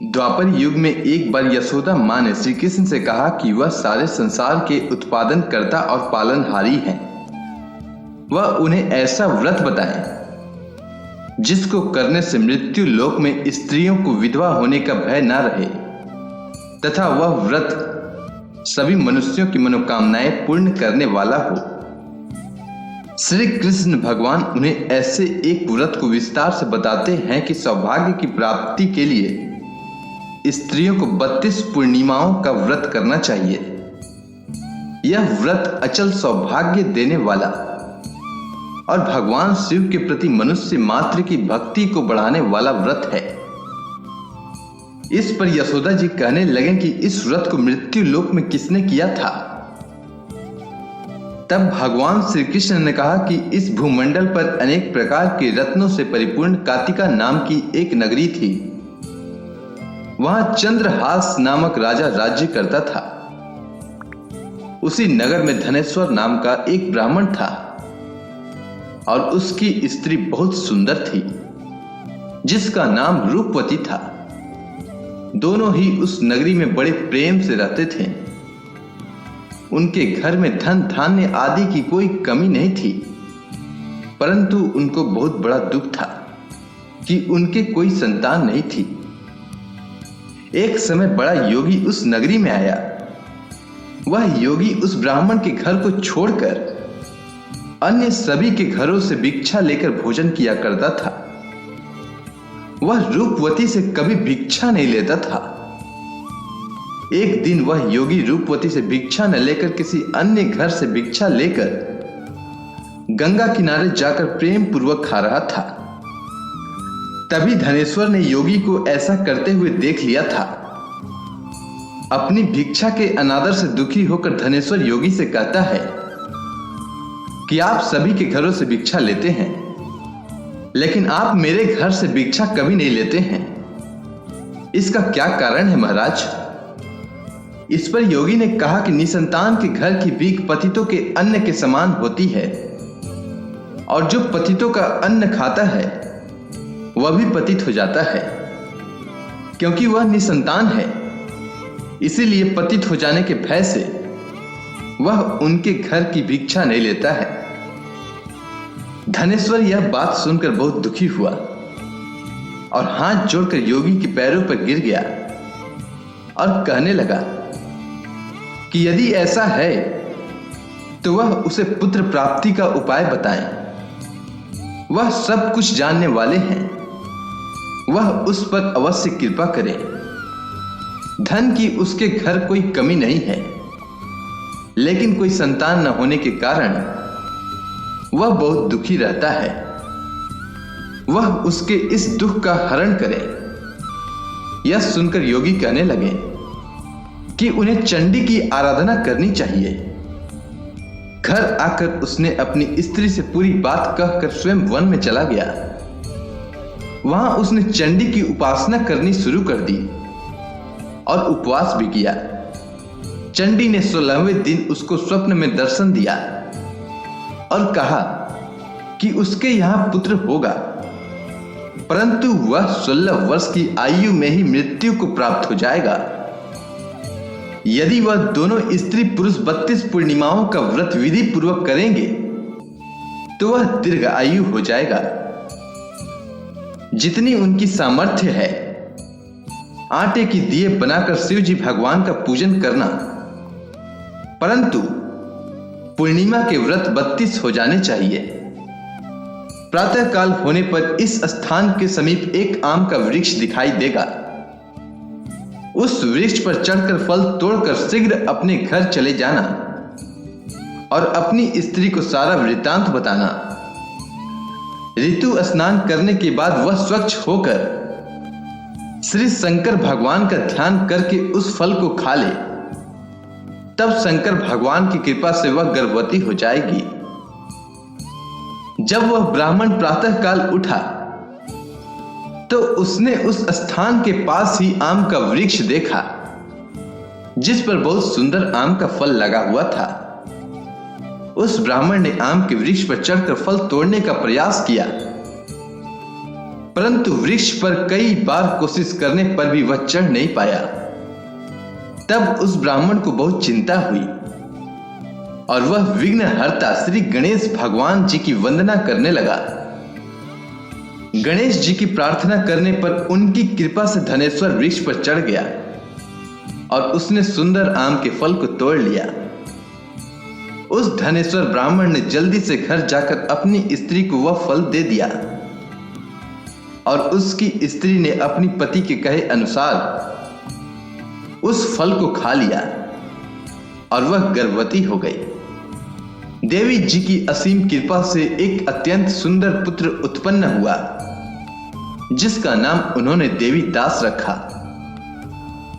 द्वापर युग में एक बार यशोदा माँ ने श्री कृष्ण से कहा कि वह सारे संसार के उत्पादन कर्ता और पालनहारी हैं। वह उन्हें ऐसा व्रत बताएं जिसको करने से मृत्यु लोक में स्त्रियों को विधवा होने का भय न रहे तथा वह व्रत सभी मनुष्यों की मनोकामनाएं पूर्ण करने वाला हो। श्री कृष्ण भगवान उन्हें ऐसे एक व्रत को विस्तार से बताते हैं कि सौभाग्य की प्राप्ति के लिए स्त्रियों को 32 पूर्णिमाओं का व्रत करना चाहिए। यह व्रत अचल सौभाग्य देने वाला और भगवान शिव के प्रति मनुष्य मात्र की भक्ति को बढ़ाने वाला व्रत है। इस पर यशोदा जी कहने लगे कि इस व्रत को मृत्यु लोक में किसने किया था। तब भगवान श्री कृष्ण ने कहा कि इस भूमंडल पर अनेक प्रकार के रत्नों से परिपूर्ण कातिका नाम की एक नगरी थी। वहां चंद्रहास नामक राजा राज्य करता था। उसी नगर में धनेश्वर नाम का एक ब्राह्मण था और उसकी स्त्री बहुत सुंदर थी जिसका नाम रूपवती था। दोनों ही उस नगरी में बड़े प्रेम से रहते थे। उनके घर में धन धान्य आदि की कोई कमी नहीं थी, परंतु उनको बहुत बड़ा दुख था कि उनके कोई संतान नहीं थी। एक समय बड़ा योगी उस नगरी में आया। वह योगी उस ब्राह्मण के घर को छोड़कर अन्य सभी के घरों से भिक्षा लेकर भोजन किया करता था। वह रूपवती से कभी भिक्षा नहीं लेता था। एक दिन वह योगी रूपवती से भिक्षा न लेकर किसी अन्य घर से भिक्षा लेकर गंगा किनारे जाकर प्रेम पूर्वक खा रहा था। तभी धनेश्वर ने योगी को ऐसा करते हुए देख लिया था। अपनी भिक्षा के अनादर से दुखी होकर धनेश्वर योगी से कहता है कि आप सभी के घरों से भिक्षा लेते हैं, लेकिन आप मेरे घर से भिक्षा कभी नहीं लेते हैं। इसका क्या कारण है महाराज? इस पर योगी ने कहा कि निसंतान के घर की भीख पतितों के अन्न के समान होती है और जो पतितों का अन्न खाता है वह भी पतित हो जाता है, क्योंकि वह निसंतान है। इसीलिए पतित हो जाने के भय से वह उनके घर की भिक्षा नहीं लेता है। धनेश्वर यह बात सुनकर बहुत दुखी हुआ और हाथ जोड़कर योगी के पैरों पर गिर गया और कहने लगा कि यदि ऐसा है तो वह उसे पुत्र प्राप्ति का उपाय बताएं। वह सब कुछ जानने वाले हैं, वह उस पर अवश्य कृपा करे। धन की उसके घर कोई कमी नहीं है, लेकिन कोई संतान न होने के कारण वह बहुत दुखी रहता है। वह उसके इस दुख का हरण करे। यह सुनकर योगी कहने लगे कि उन्हें चंडी की आराधना करनी चाहिए। घर आकर उसने अपनी स्त्री से पूरी बात कहकर स्वयं वन में चला गया। वहां उसने चंडी की उपासना करनी शुरू कर दी और उपवास भी किया। चंडी ने 16वें दिन उसको स्वप्न में दर्शन दिया और कहा कि उसके यहां पुत्र होगा, परंतु वह 16 वर्ष की आयु में ही मृत्यु को प्राप्त हो जाएगा। यदि वह दोनों स्त्री पुरुष 32 पूर्णिमाओं का व्रत विधि पूर्वक करेंगे तो वह दीर्घ आयु हो जाएगा। जितनी उनकी सामर्थ्य है, आटे की दिए बनाकर शिव जी भगवान का पूजन करना, परंतु पूर्णिमा के व्रत 32 हो जाने चाहिए। प्रातः काल होने पर इस स्थान के समीप एक आम का वृक्ष दिखाई देगा। उस वृक्ष पर चढ़कर फल तोड़कर शीघ्र अपने घर चले जाना और अपनी स्त्री को सारा वृत्तांत बताना। ऋतु स्नान करने के बाद वह स्वच्छ होकर श्री शंकर भगवान का ध्यान करके उस फल को खा ले। तब शंकर भगवान की कृपा से वह गर्भवती हो जाएगी। जब वह ब्राह्मण प्रातः काल उठा तो उसने उस स्थान के पास ही आम का वृक्ष देखा, जिस पर बहुत सुंदर आम का फल लगा हुआ था। उस ब्राह्मण ने आम के वृक्ष पर चढ़कर फल तोड़ने का प्रयास किया, परंतु वृक्ष पर कई बार कोशिश करने पर भी वह चढ़ नहीं पाया। तब उस ब्राह्मण को बहुत चिंता हुई और वह विघ्नहर्ता श्री गणेश भगवान जी की वंदना करने लगा। गणेश जी की प्रार्थना करने पर उनकी कृपा से धनेश्वर वृक्ष पर चढ़ गया और उसने सुंदर आम के फल को तोड़ लिया। उस धनेश्वर ब्राह्मण ने जल्दी से घर जाकर अपनी स्त्री को वह फल दे दिया और उसकी स्त्री ने अपनी पति के कहे अनुसार उस फल को खा लिया और वह गर्भवती हो गई। देवी जी की असीम कृपा से एक अत्यंत सुंदर पुत्र उत्पन्न हुआ, जिसका नाम उन्होंने देवी दास रखा।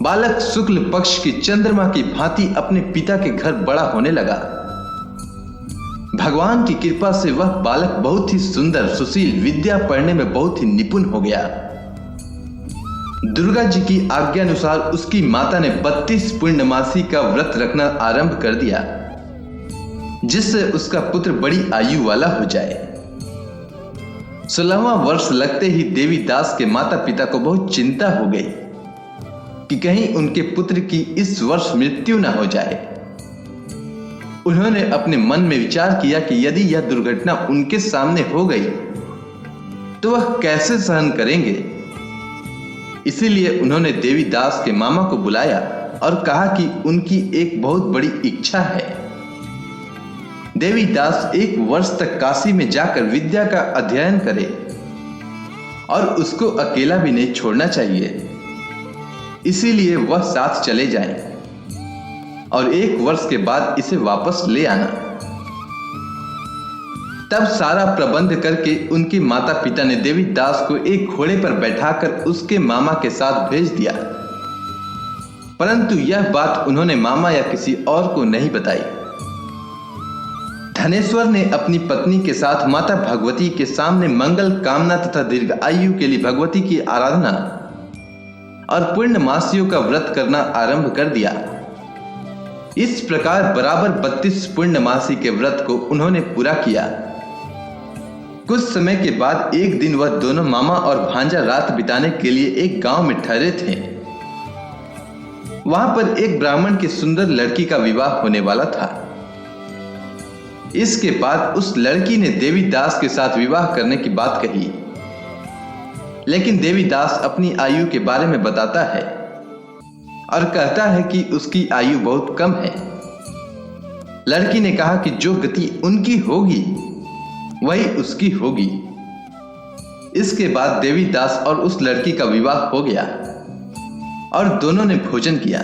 बालक शुक्ल पक्ष की चंद्रमा की भांति अपने पिता के घर बड़ा होने लगा। भगवान की कृपा से वह बालक बहुत ही सुंदर, सुशील, विद्या पढ़ने में बहुत ही निपुण हो गया। दुर्गा जी की आज्ञानुसार उसकी माता ने 32 पूर्णमासी का व्रत रखना आरंभ कर दिया, जिससे उसका पुत्र बड़ी आयु वाला हो जाए। 16वां वर्ष लगते ही देवी दास के माता पिता को बहुत चिंता हो गई कि कहीं उनके पुत्र की इस वर्ष मृत्यु न हो जाए। उन्होंने अपने मन में विचार किया कि यदि यह दुर्घटना उनके सामने हो गई तो वह कैसे सहन करेंगे। इसीलिए उन्होंने देवी दास के मामा को बुलाया और कहा कि उनकी एक बहुत बड़ी इच्छा है। देवी दास 1 वर्ष तक काशी में जाकर विद्या का अध्ययन करे और उसको अकेला भी नहीं छोड़ना चाहिए। इसीलिए वह साथ चले जाएं और 1 वर्ष के बाद इसे वापस ले आना। तब सारा प्रबंध करके उनके माता पिता ने देवी दास को एक घोड़े पर बैठाकर उसके मामा के साथ भेज दिया, परंतु यह बात उन्होंने मामा या किसी और को नहीं बताई। धनेश्वर ने अपनी पत्नी के साथ माता भगवती के सामने मंगल कामना तथा दीर्घ आयु के लिए भगवती की आराधना और पूर्णमासियों का व्रत करना आरंभ कर दिया। इस प्रकार बराबर 32 पूर्णमासी के व्रत को उन्होंने पूरा किया। कुछ समय के बाद एक दिन वह दोनों मामा और भांजा रात बिताने के लिए एक गांव में ठहरे थे। वहां पर एक ब्राह्मण की सुंदर लड़की का विवाह होने वाला था। इसके बाद उस लड़की ने देवी दास के साथ विवाह करने की बात कही, लेकिन देवी दास अपनी आयु के बारे में बताता है और कहता है कि उसकी आयु बहुत कम है। लड़की ने कहा कि जो गति उनकी होगी वही उसकी होगी। इसके बाद देवी दास और उस लड़की का विवाह हो गया और दोनों ने भोजन किया।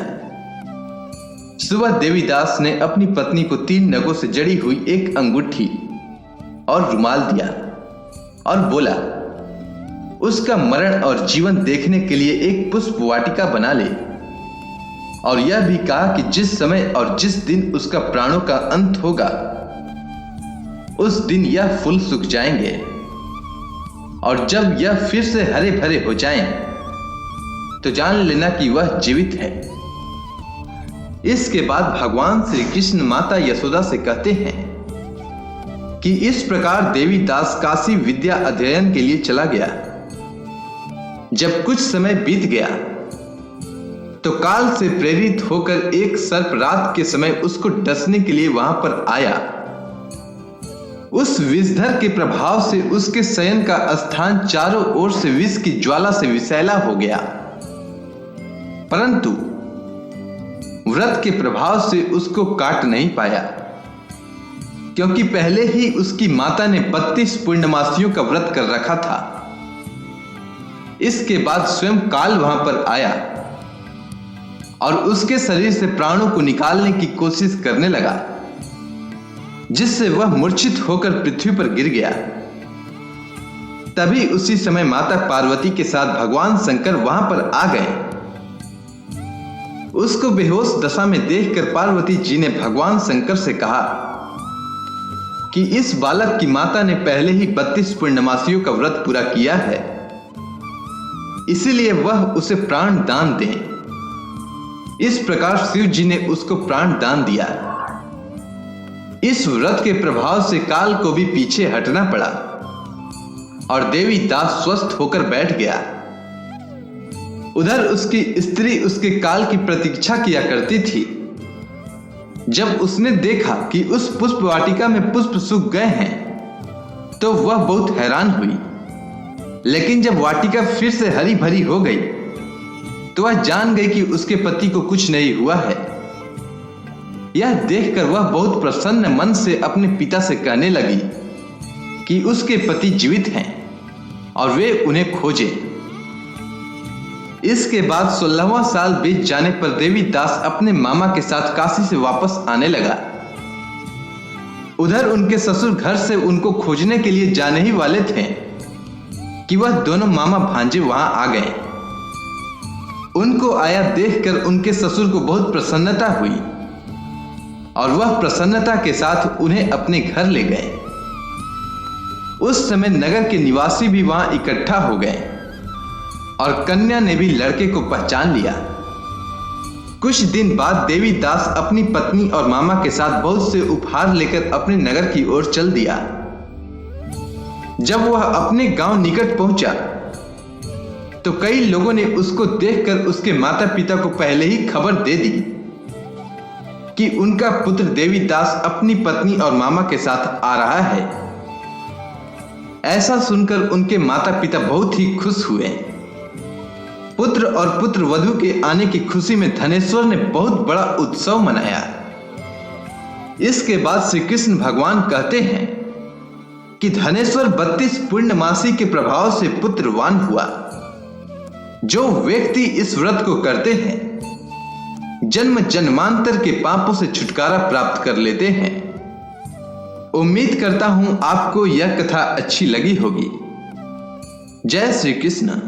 सुबह देवी दास ने अपनी पत्नी को 3 नगों से जड़ी हुई एक अंगूठी और रुमाल दिया और बोला, उसका मरण और जीवन देखने के लिए एक पुष्प वाटिका बना ले, और यह भी कहा कि जिस समय और जिस दिन उसका प्राणों का अंत होगा उस दिन यह फूल सूख जाएंगे, और जब यह फिर से हरे भरे हो जाएं तो जान लेना कि वह जीवित है। इसके बाद भगवान श्री कृष्ण माता यशोदा से कहते हैं कि इस प्रकार देवी दास काशी विद्या अध्ययन के लिए चला गया। जब कुछ समय बीत गया तो काल से प्रेरित होकर एक सर्प रात के समय उसको डसने के लिए वहां पर आया। उस विषधर के प्रभाव से उसके शयन का स्थान चारों ओर से विष की ज्वाला से विषैला हो गया, परंतु व्रत के प्रभाव से उसको काट नहीं पाया, क्योंकि पहले ही उसकी माता ने 32 पूर्णमासियों का व्रत कर रखा था। इसके बाद स्वयं काल वहां पर आया और उसके शरीर से प्राणों को निकालने की कोशिश करने लगा, जिससे वह मूर्छित होकर पृथ्वी पर गिर गया। तभी उसी समय माता पार्वती के साथ भगवान शंकर वहां पर आ गए। उसको बेहोश दशा में देखकर पार्वती जी ने भगवान शंकर से कहा कि इस बालक की माता ने पहले ही 32 पूर्णमासियों का व्रत पूरा किया है, इसीलिए वह उसे प्राण दान दें। इस प्रकार शिव जी ने उसको प्राण दान दिया। इस व्रत के प्रभाव से काल को भी पीछे हटना पड़ा। और देवी दास स्वस्थ होकर बैठ गया। उधर उसकी स्त्री उसके काल की प्रतीक्षा किया करती थी। जब उसने देखा कि उस पुष्प वाटिका में पुष्प सूख गए हैं तो वह बहुत हैरान हुई, लेकिन जब वाटिका फिर से हरी भरी हो गई तो वह जान गई कि उसके पति को कुछ नहीं हुआ है। यह देखकर वह बहुत प्रसन्न मन से अपने पिता से कहने लगी कि उसके पति जीवित हैं और वे उन्हें खोजें। इसके बाद 16वां साल बीत जाने पर देवी दास अपने मामा के साथ काशी से वापस आने लगा। उधर उनके ससुर घर से उनको खोजने के लिए जाने ही वाले थे कि वह दोनों मामा भांजे वहां आ गए। उनको आया देखकर उनके ससुर को बहुत प्रसन्नता हुई और वह प्रसन्नता के साथ उन्हें अपने घर ले गए। उस समय नगर के निवासी भी वहां इकट्ठा हो गए और कन्या ने भी लड़के को पहचान लिया। कुछ दिन बाद देवी दास अपनी पत्नी और मामा के साथ बहुत से उपहार लेकर अपने नगर की ओर चल दिया। जब वह अपने गांव निकट पहुंचा तो कई लोगों ने उसको देखकर उसके माता पिता को पहले ही खबर दे दी कि उनका पुत्र देवी दास अपनी पत्नी और मामा के साथ आ रहा है। ऐसा सुनकर उनके माता पिता बहुत ही खुश हुए। पुत्र और पुत्र वधू के आने की खुशी में धनेश्वर ने बहुत बड़ा उत्सव मनाया। इसके बाद श्री कृष्ण भगवान कहते हैं कि धनेश्वर 32 पूर्णमासी के प्रभाव से पुत्रवान हुआ। जो व्यक्ति इस व्रत को करते हैं जन्म जन्मांतर के पापों से छुटकारा प्राप्त कर लेते हैं। उम्मीद करता हूं आपको यह कथा अच्छी लगी होगी। जय श्री कृष्ण।